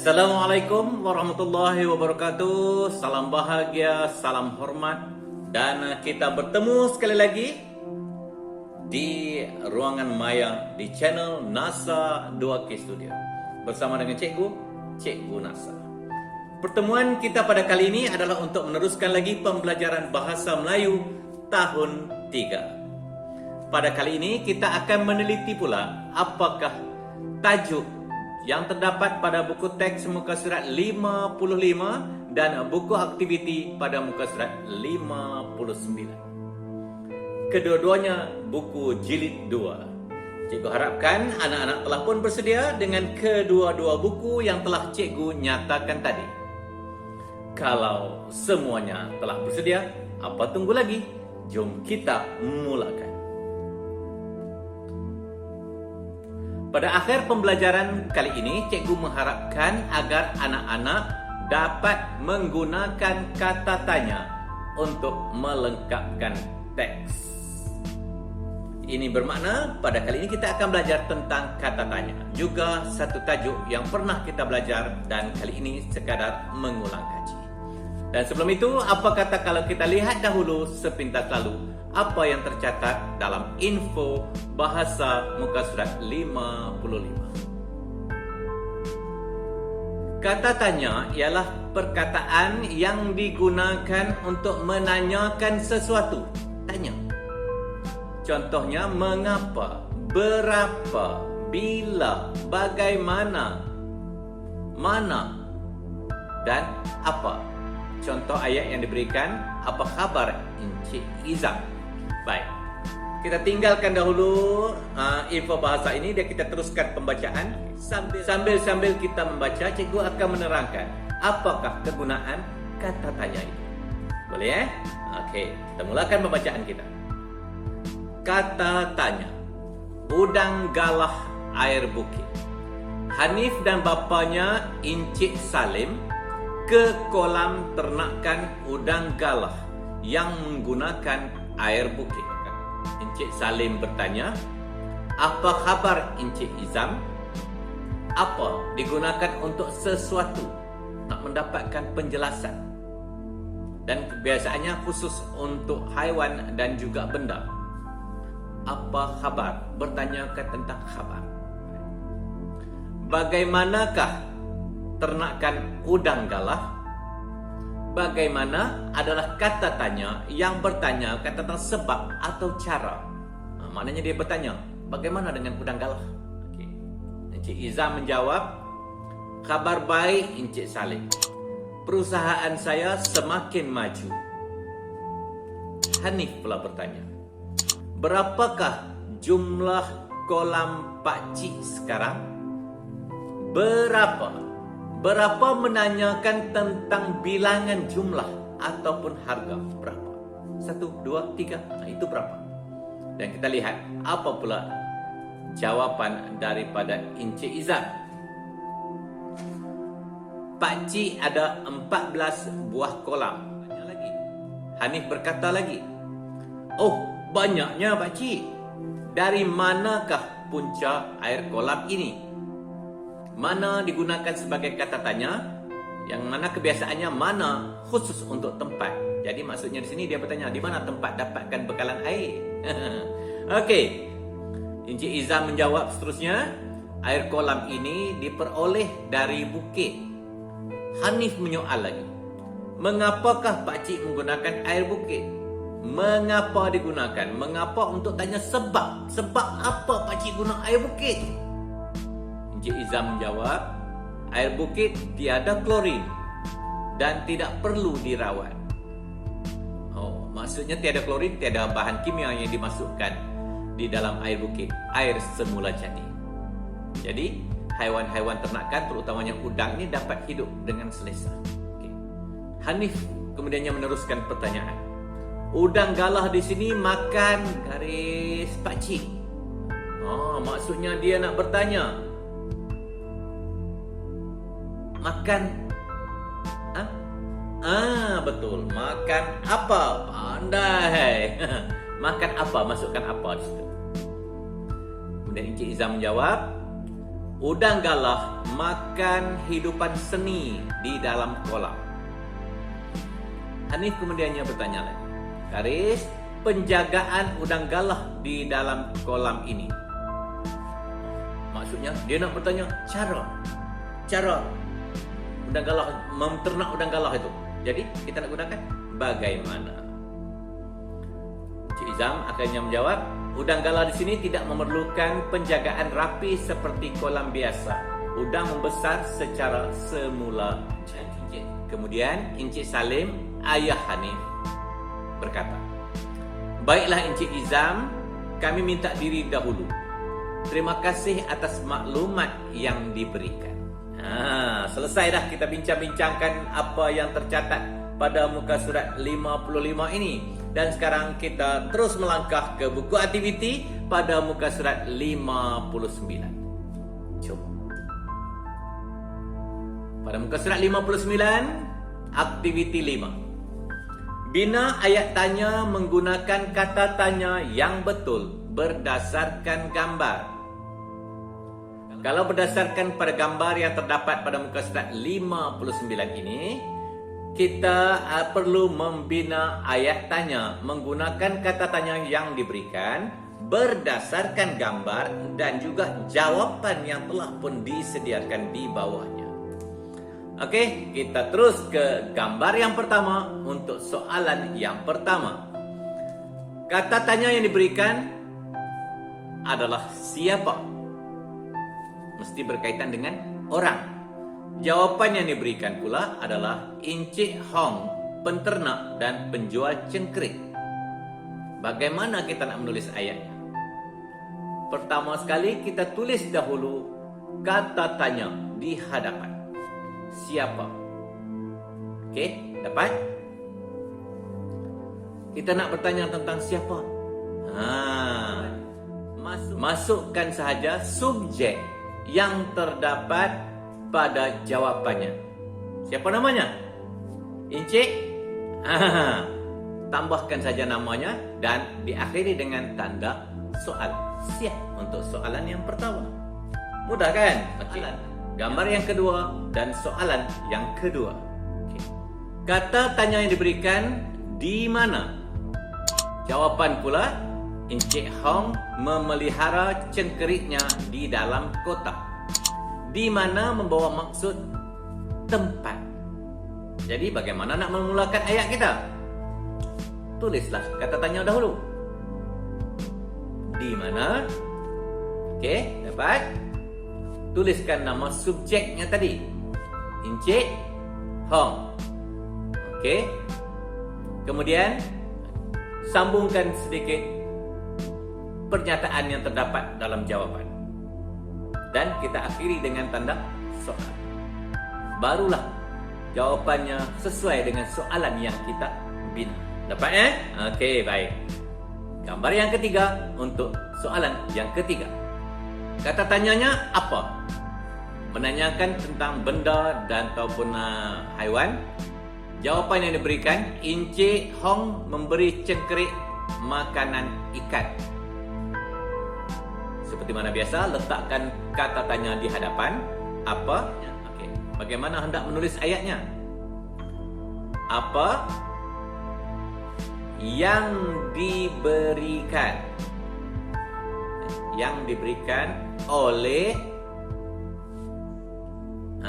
Assalamualaikum warahmatullahi wabarakatuh. Salam bahagia, salam hormat. Dan kita bertemu sekali lagi di ruangan maya di channel NASA 2K Studio bersama dengan Cikgu NASA. Pertemuan kita pada kali ini adalah untuk meneruskan lagi pembelajaran Bahasa Melayu tahun 3. Pada kali ini kita akan meneliti pula apakah tajuk yang terdapat pada buku teks muka surat 55 dan buku aktiviti pada muka surat 59. Kedua-duanya buku jilid 2. Cikgu harapkan anak-anak telah pun bersedia dengan kedua-dua buku yang telah cikgu nyatakan tadi. Kalau semuanya telah bersedia, apa tunggu lagi? Jom kita mulakan. Pada akhir pembelajaran kali ini, cikgu mengharapkan agar anak-anak dapat menggunakan kata tanya untuk melengkapkan teks. Ini bermakna pada kali ini kita akan belajar tentang kata tanya. Juga satu tajuk yang pernah kita belajar dan kali ini sekadar mengulang kaji. Dan sebelum itu, apa kata kalau kita lihat dahulu sepintas lalu apa yang tercatat dalam info bahasa muka surat 55. Kata tanya ialah perkataan yang digunakan untuk menanyakan sesuatu. Tanya. Contohnya mengapa, berapa, bila, bagaimana, mana, dan apa. Contoh ayat yang diberikan, apa khabar Encik Izam? Baik, kita tinggalkan dahulu info bahasa ini dan kita teruskan pembacaan. Sambil kita membaca, cikgu akan menerangkan apakah kegunaan kata tanya itu. Boleh ya? Okey, kita mulakan pembacaan kita. Kata tanya. Udang galah air bukit. Hanif dan bapanya Encik Salim ke kolam ternakan udang galah yang menggunakan air bukit. Encik Salim bertanya, apa khabar Encik Izam? Apa digunakan untuk sesuatu, nak mendapatkan penjelasan. Dan kebiasaannya khusus untuk haiwan dan juga benda. Apa khabar? Bertanyakan tentang khabar. Bagaimanakah ternakan udang galah? Bagaimana adalah kata tanya yang bertanya tentang sebab atau cara. Maknanya dia bertanya, bagaimana dengan udang galah? Okay. Encik Izam menjawab, khabar baik Encik Salim. Perusahaan saya semakin maju. Hanif pula bertanya, berapakah jumlah kolam pakcik sekarang? Berapa? Berapa menanyakan tentang bilangan jumlah ataupun harga berapa? 1, 2, 3, itu berapa? Dan kita lihat apa pula jawapan daripada Encik Izam. Pakcik ada 14 buah kolam. Banyak lagi. Hanif berkata lagi, oh, banyaknya pakcik. Dari manakah punca air kolam ini? Mana digunakan sebagai kata tanya, yang mana kebiasaannya mana khusus untuk tempat. Jadi maksudnya di sini dia bertanya, di mana tempat dapatkan bekalan air? Okey. Encik Izam menjawab seterusnya, air kolam ini diperoleh dari bukit. Hanif menyoal lagi, mengapakah pakcik menggunakan air bukit? Mengapa digunakan? Mengapa untuk tanya sebab? Sebab apa pakcik guna air bukit? Encik Izam menjawab, air bukit tiada klorin dan tidak perlu dirawat. Oh, maksudnya tiada klorin, tiada bahan kimia yang dimasukkan di dalam air bukit. Air semula jadi. Jadi, haiwan-haiwan ternakan terutamanya udang ini dapat hidup dengan selesa. Okay. Hanif kemudiannya meneruskan pertanyaan. Udang galah di sini makan garis pakcik. Oh, maksudnya dia nak bertanya, makan betul. Makan apa? Pandai. Makan apa? Masukkan apa di situ. Kemudian Encik Izam menjawab, udang galah makan hidupan seni di dalam kolam. Hanif kemudiannya bertanya lagi, garis penjagaan udang galah di dalam kolam ini. Maksudnya dia nak bertanya cara udang galah menternak udang galah itu. Jadi kita nak gunakan bagaimana? Cik Izam akhirnya menjawab, udang galah di sini tidak memerlukan penjagaan rapi seperti kolam biasa. Udang membesar secara semula. Kemudian Encik Salim, ayah Hanif, berkata, baiklah Encik Izam, kami minta diri dahulu. Terima kasih atas maklumat yang diberikan. Selesai dah kita bincang-bincangkan apa yang tercatat pada muka surat 55 ini. Dan sekarang kita terus melangkah ke buku aktiviti pada muka surat 59. Jom. Pada muka surat 59, aktiviti 5. Bina ayat tanya menggunakan kata tanya yang betul berdasarkan gambar. Kalau berdasarkan pada gambar yang terdapat pada muka surat 59 ini, kita perlu membina ayat tanya menggunakan kata tanya yang diberikan berdasarkan gambar dan juga jawapan yang telah pun disediakan di bawahnya. Okey, kita terus ke gambar yang pertama untuk soalan yang pertama. Kata tanya yang diberikan adalah siapa? Mesti berkaitan dengan orang. Jawapan yang diberikan pula adalah Encik Hong, penternak dan penjual cengkerik. Bagaimana kita nak menulis ayatnya? Pertama sekali kita tulis dahulu kata tanya di hadapan. Siapa? Okey, dapat? Kita nak bertanya tentang siapa? Masukkan sahaja subjek yang terdapat pada jawapannya. Siapa namanya? Encik? Tambahkan saja namanya dan diakhiri dengan tanda soal. Siap untuk soalan yang pertama. Mudah kan? Okey. Gambar yang kedua dan soalan yang kedua. Okay. Kata tanya yang diberikan di mana? Jawapan pula, Encik Hong memelihara cengkeriknya di dalam kotak. Di mana membawa maksud tempat. Jadi bagaimana nak memulakan ayat kita? Tulislah kata tanya dahulu. Di mana? Okey, dapat? Tuliskan nama subjeknya tadi. Encik Hong. Okey. Kemudian sambungkan sedikit pernyataan yang terdapat dalam jawapan. Dan kita akhiri dengan tanda soal. Barulah jawapannya sesuai dengan soalan yang kita bina. Dapat Okey, baik. Gambar yang ketiga untuk soalan yang ketiga. Kata tanyanya apa? Menanyakan tentang benda dan ataupun haiwan. Jawapan yang diberikan, Encik Hong memberi cengkerik makanan ikan. Seperti mana biasa, letakkan kata tanya di hadapan. Apa? Okey. Bagaimana hendak menulis ayatnya? Apa yang diberikan? Yang diberikan oleh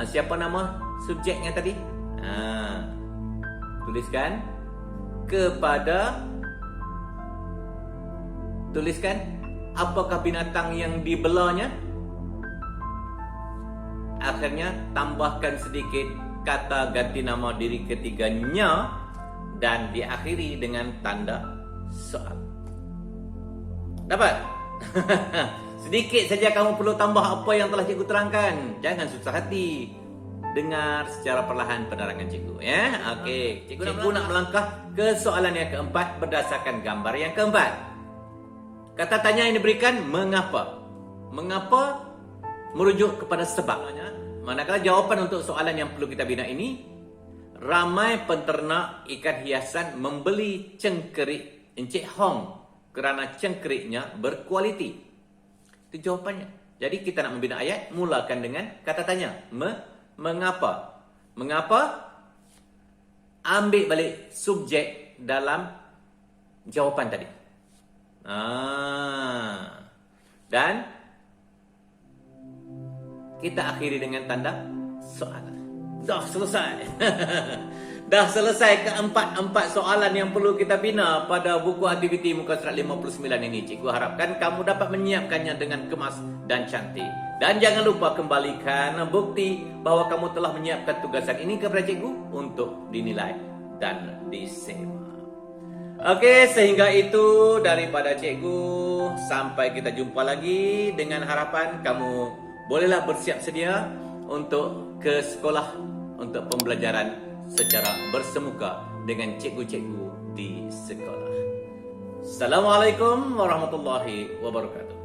siapa nama subjeknya tadi? Tuliskan kepada. Tuliskan apakah binatang yang dibelanya. Akhirnya tambahkan sedikit kata ganti nama diri ketiganya dan diakhiri dengan tanda soal. Dapat? Sedikit saja kamu perlu tambah apa yang telah cikgu terangkan. Jangan susah hati. Dengar secara perlahan penerangan cikgu, ya. Okey, cikgu nak melangkah ke soalan yang keempat berdasarkan gambar yang keempat. Kata tanya yang diberikan mengapa? Mengapa merujuk kepada sebab. Manakala jawapan untuk soalan yang perlu kita bina ini, ramai penternak ikan hiasan membeli cengkerik Encik Hong kerana cengkeriknya berkualiti. Itu jawapannya. Jadi kita nak membina ayat, mulakan dengan kata tanya. Mengapa? Mengapa? Ambil balik subjek dalam jawapan tadi. Dan kita akhiri dengan tanda soalan. Dah selesai. Dah selesai keempat soalan yang perlu kita bina pada buku aktiviti muka surat 59 ini. Cikgu harapkan kamu dapat menyiapkannya dengan kemas dan cantik. Dan jangan lupa kembalikan bukti bahawa kamu telah menyiapkan tugasan ini kepada cikgu untuk dinilai dan disewa. Okey, sehingga itu daripada cikgu. Sampai kita jumpa lagi, dengan harapan kamu bolehlah bersiap sedia untuk ke sekolah untuk pembelajaran secara bersemuka dengan cikgu-cikgu di sekolah. Assalamualaikum warahmatullahi wabarakatuh.